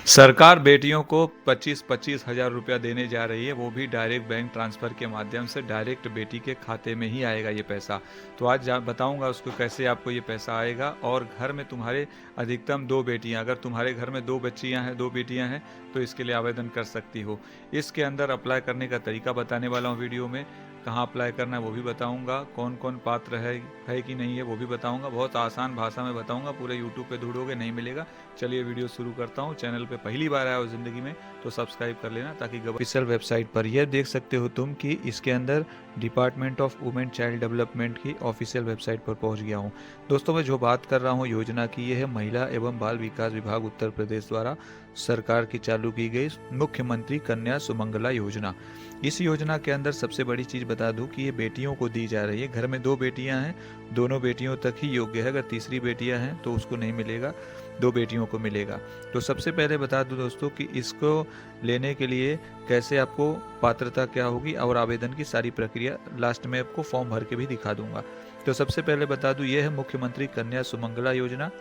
सरकार बेटियों को 25-25 हज़ार रुपया देने जा रही है, वो भी डायरेक्ट बैंक ट्रांसफ़र के माध्यम से। डायरेक्ट बेटी के खाते में ही आएगा ये पैसा। तो आज बताऊंगा उसको कैसे आपको ये पैसा आएगा। और घर में तुम्हारे अधिकतम 2 बेटियां, अगर तुम्हारे घर में 2 बच्चियां हैं, 2 बेटियां हैं, तो इसके लिए आवेदन कर सकती हो। इसके अंदर अप्लाई करने का तरीका बताने वाला हूँ वीडियो में। कहाँ अप्लाई करना है वो भी बताऊंगा, कौन कौन पात्र है कि नहीं है वो भी बताऊंगा। बहुत आसान भाषा में बताऊंगा, पूरे यूट्यूब पे ढूंढोगे नहीं मिलेगा। चलिए वीडियो शुरू करता हूँ। चैनल पे पहली बार आया हो ज़िंदगी में तो सब्सक्राइब कर लेना, ताकि ऑफिशियल वेबसाइट पर यह देख सकते हो तुम कि इसके अंदर department of women child development की ऑफिशियल वेबसाइट पर पहुंच गया हूँ। दोस्तों, मैं जो बात कर रहा हूँ योजना की, यह है महिला एवं बाल विकास विभाग उत्तर प्रदेश द्वारा सरकार की चालू की गई मुख्यमंत्री कन्या सुमंगला योजना। इस योजना के अंदर सबसे बड़ी चीज़ बता दूं कि ये बेटियों को दी जा रही है। घर में 2 बेटियां हैं, दोनों बेटियों तक ही योग्य है। अगर तीसरी बेटियां हैं तो उसको नहीं मिलेगा, 2 बेटियों को मिलेगा। तो सबसे पहले बता दूं दोस्तों कि इसको लेने के लिए कैसे आपको पात्रता क्या होगी और आवेदन की सारी प्रक्रिया लास्ट में आपको फॉर्म भर के भी दिखा दूंगा। तो सबसे पहले बता दूं, यह है मुख्यमंत्री कन्या सुमंगला योजना।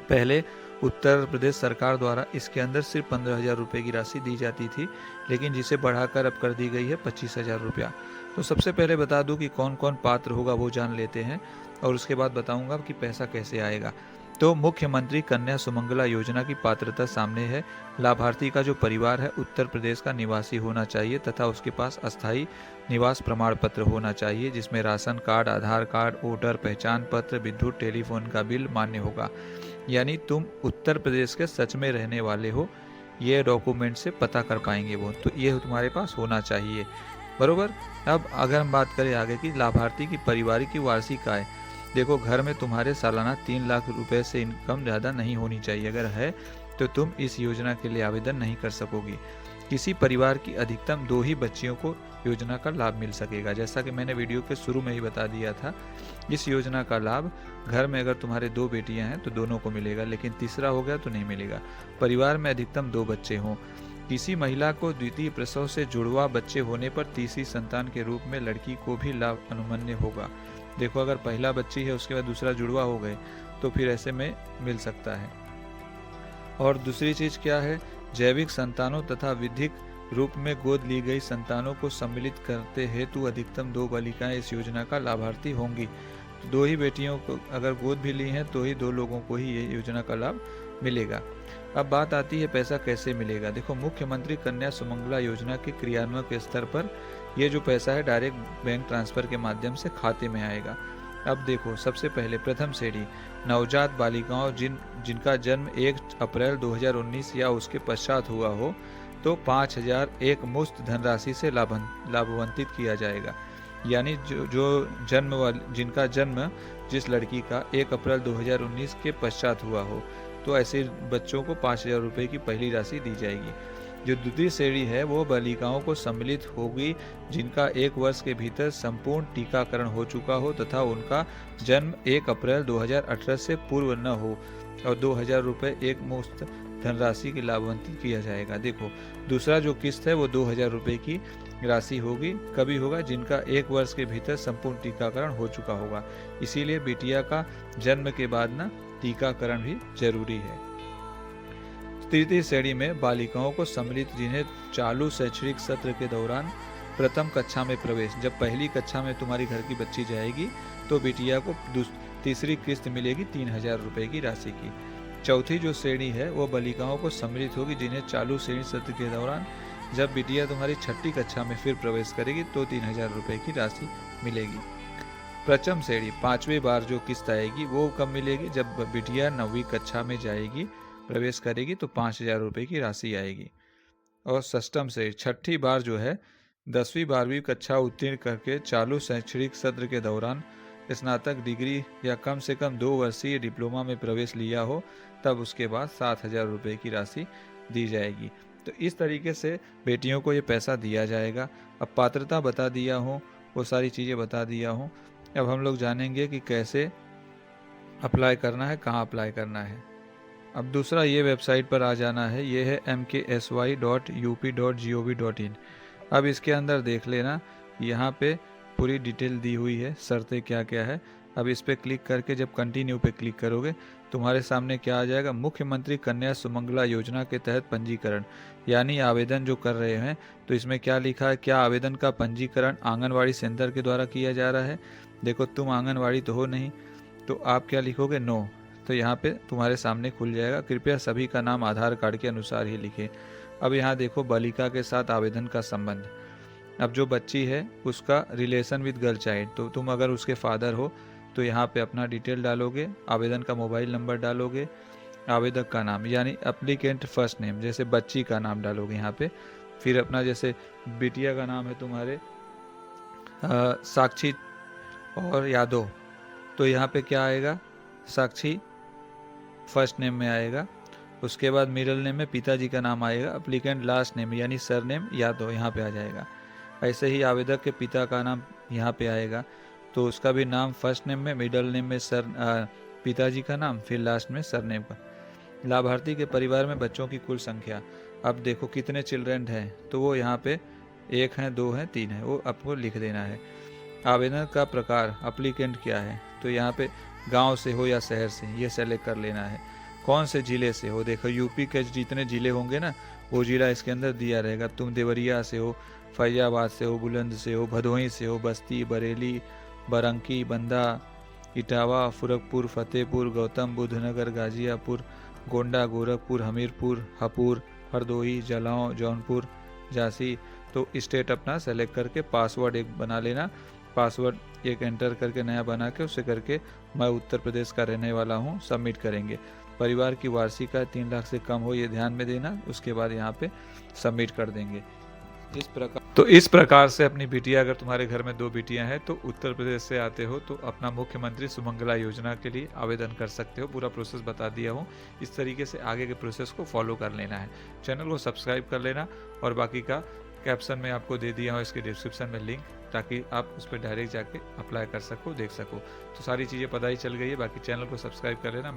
पहले उत्तर प्रदेश सरकार द्वारा इसके अंदर सिर्फ 15,000 रुपये की राशि दी जाती थी, लेकिन जिसे बढ़ाकर अब कर दी गई है 25,000 रुपया। तो सबसे पहले बता दूं कि कौन कौन पात्र होगा वो जान लेते हैं, और उसके बाद बताऊंगा कि पैसा कैसे आएगा। तो मुख्यमंत्री कन्या सुमंगला योजना की पात्रता सामने है। लाभार्थी का जो परिवार है उत्तर प्रदेश का निवासी होना चाहिए तथा उसके पास अस्थायी निवास प्रमाण पत्र होना चाहिए, जिसमें राशन कार्ड, आधार कार्ड, वोटर पहचान पत्र, विद्युत टेलीफोन का बिल मान्य होगा। यानी तुम उत्तर प्रदेश के सच में रहने वाले हो, ये डॉक्यूमेंट से पता कर पाएंगे वो। तो ये तुम्हारे पास होना चाहिए, बरोबर। अब अगर हम बात करें आगे की, लाभार्थी की पारिवारिक की वार्षिक आय। देखो, घर में तुम्हारे सालाना 3 लाख रुपए से इनकम ज़्यादा नहीं होनी चाहिए। अगर है तो तुम इस योजना के लिए आवेदन नहीं कर सकोगी। किसी परिवार की अधिकतम 2 ही बच्चियों को योजना का लाभ मिल सकेगा। जैसा कि मैंने वीडियो के शुरू में ही बता दिया था, इस योजना का लाभ घर में अगर तुम्हारे 2 बेटियां हैं तो दोनों को मिलेगा, लेकिन तीसरा हो गया तो नहीं मिलेगा। परिवार में अधिकतम 2 बच्चे हों। किसी महिला को द्वितीय प्रसव से जुड़वा बच्चे होने पर तीसरी संतान के रूप में लड़की को भी लाभ अनुमन्य होगा। देखो, अगर पहला बच्ची है उसके बाद दूसरा जुड़वा हो गए तो फिर ऐसे में मिल सकता है। और दूसरी चीज़ क्या है, जैविक संतानों तथा विधिक रूप में गोद ली गई संतानों को सम्मिलित करते हेतु अधिकतम 2 बालिकाएं इस योजना का लाभार्थी होंगी। तो 2 ही बेटियों को अगर गोद भी ली हैं तो ही 2 लोगों को ही ये योजना का लाभ मिलेगा। अब बात आती है पैसा कैसे मिलेगा। देखो, मुख्यमंत्री कन्या सुमंगला योजना के क्रियान्वयन के स्तर पर ये जो पैसा है डायरेक्ट बैंक ट्रांसफर के माध्यम से खाते में आएगा। अब देखो, सबसे पहले प्रथम श्रेणी नवजात बालिकाओं जिनका जन्म 1 अप्रैल 2019 या उसके पश्चात हुआ हो, तो 5,000 एक मुश्त धनराशि से लाभान्वित किया जाएगा। यानी जिनका जन्म जिस लड़की का 1 अप्रैल 2019 के पश्चात हुआ हो, तो ऐसे बच्चों को 5,000 रुपये की पहली राशि दी जाएगी। जो द्वितीय श्रेणी है वो बालिकाओं को सम्मिलित होगी जिनका 1 वर्ष के भीतर संपूर्ण टीकाकरण हो चुका हो तथा उनका जन्म 1 अप्रैल 2018 से पूर्व न हो, और 2,000 रुपये एक मुश्त धनराशि की लाभान्वित किया जाएगा। देखो, दूसरा जो किस्त है वो 2,000 रुपये की राशि होगी, कभी होगा जिनका 1 वर्ष के भीतर संपूर्ण टीकाकरण हो चुका होगा। इसीलिए बिटिया का जन्म के बाद ना टीकाकरण भी जरूरी है। तृतीय श्रेणी में बालिकाओं को सम्मिलित जिन्हें चालू शैक्षणिक सत्र के दौरान प्रथम कक्षा में प्रवेश, जब पहली कक्षा में तुम्हारी घर की बच्ची जाएगी तो बिटिया को तीसरी किस्त मिलेगी 3,000 रुपये की राशि की। चौथी जो श्रेणी है वो बालिकाओं को सम्मिलित होगी जिन्हें चालू श्रेणी सत्र के दौरान, जब बिटिया तुम्हारी 6ठी कक्षा में फिर प्रवेश करेगी तो 3,000 रुपये की राशि मिलेगी। पंचम श्रेणी 5वीं बार जो किस्त आएगी वो कब मिलेगी, जब बिटिया 9वीं कक्षा में जाएगी, प्रवेश करेगी तो 5,000 रुपये की राशि आएगी। और षष्ठम से 6ठी बार जो है 10वीं 12वीं कक्षा उत्तीर्ण करके चालू शैक्षणिक सत्र के दौरान स्नातक डिग्री या कम से कम 2 वर्षीय डिप्लोमा में प्रवेश लिया हो, तब उसके बाद 7,000 रुपये की राशि दी जाएगी। तो इस तरीके से बेटियों को ये पैसा दिया जाएगा। अब पात्रता बता दिया हूँ, वो सारी चीज़ें बता दिया हूँ। अब हम लोग जानेंगे कि कैसे अप्लाई करना है, कहाँ अप्लाई करना है। अब दूसरा ये वेबसाइट पर आ जाना है, ये है mksy.up.gov.in। अब इसके अंदर देख लेना, यहाँ पे पूरी डिटेल दी हुई है, शर्तें क्या क्या है। अब इस पर क्लिक करके जब कंटिन्यू पे क्लिक करोगे तुम्हारे सामने क्या आ जाएगा, मुख्यमंत्री कन्या सुमंगला योजना के तहत पंजीकरण, यानी आवेदन जो कर रहे हैं। तो इसमें क्या लिखा है, क्या आवेदन का पंजीकरण आंगनवाड़ी सेंटर के द्वारा किया जा रहा है। देखो तुम आंगनवाड़ी तो हो नहीं, तो आप क्या लिखोगे, नो। तो यहाँ पे तुम्हारे सामने खुल जाएगा, कृपया सभी का नाम आधार कार्ड के अनुसार ही लिखें। अब यहाँ देखो बालिका के साथ आवेदन का संबंध। अब जो बच्ची है उसका रिलेशन विद गर्ल चाइल्ड, तो तुम अगर उसके फादर हो तो यहाँ पे अपना डिटेल डालोगे, आवेदन का मोबाइल नंबर डालोगे, आवेदक का नाम यानी एप्लीकेंट फर्स्ट नेम, जैसे बच्ची का नाम डालोगे यहाँ पे। फिर अपना जैसे बिटिया का नाम है तुम्हारे साक्षी और यादव, तो यहाँ पे क्या आएगा, साक्षी फर्स्ट नेम में आएगा। उसके बाद मिडिल नेम में पिताजी का नाम आएगा, एप्लीकेंट लास्ट नेम यानी सर नेम यादव यहाँ पे आ जाएगा। ऐसे ही आवेदक के पिता का नाम यहाँ पे आएगा, तो उसका भी नाम फर्स्ट नेम में, मिडिल नेम में पिताजी का नाम, फिर लास्ट में सरनेम का। लाभार्थी के परिवार में बच्चों की कुल संख्या, अब देखो कितने चिल्ड्रन हैं, तो वो यहाँ पे 1 है, 2 है, 3 है, वो आपको लिख देना है। आवेदन का प्रकार, एप्लीकेंट क्या है, तो यहाँ पे गांव से हो या शहर से, ये सेलेक्ट कर लेना है। कौन से ज़िले से हो, देखो यूपी के जितने ज़िले होंगे ना वो ज़िला इसके अंदर दिया रहेगा। तुम देवरिया से हो, फैजाबाद से हो, बुलंद से हो, भदोही से हो, बस्ती, बरेली, बारांकी, बंदा, इटावा, फुरकपुर, फतेहपुर, गौतम बुद्ध नगर, गाजियापुर, गोंडा, गोरखपुर, हमीरपुर, हापुड़, हरदोई, जलगांव, जौनपुर, झांसी। तो स्टेट अपना सेलेक्ट करके पासवर्ड एक बना लेना, पासवर्ड एक एंटर करके नया बना के उसे करके मैं उत्तर प्रदेश का रहने वाला हूँ सबमिट करेंगे। परिवार की वार्षिक आय 3 लाख से कम हो ये ध्यान में देना, उसके बाद यहाँ पे सबमिट कर देंगे। इस प्रकार से अपनी बिटिया, अगर तुम्हारे घर में 2 बिटियां हैं तो उत्तर प्रदेश से आते हो तो अपना मुख्यमंत्री सुमंगला योजना के लिए आवेदन कर सकते हो। पूरा प्रोसेस बता दिया हूँ, इस तरीके से आगे के प्रोसेस को फॉलो कर लेना है। चैनल को सब्सक्राइब कर लेना और बाकी का कैप्शन में आपको दे दिया हूँ इसके डिस्क्रिप्शन में लिंक, ताकि आप उस पर डायरेक्ट जाके अप्लाई कर सको, देख सको। तो सारी चीज़ें पता ही चल गई है, बाकी चैनल को सब्सक्राइब कर लेना।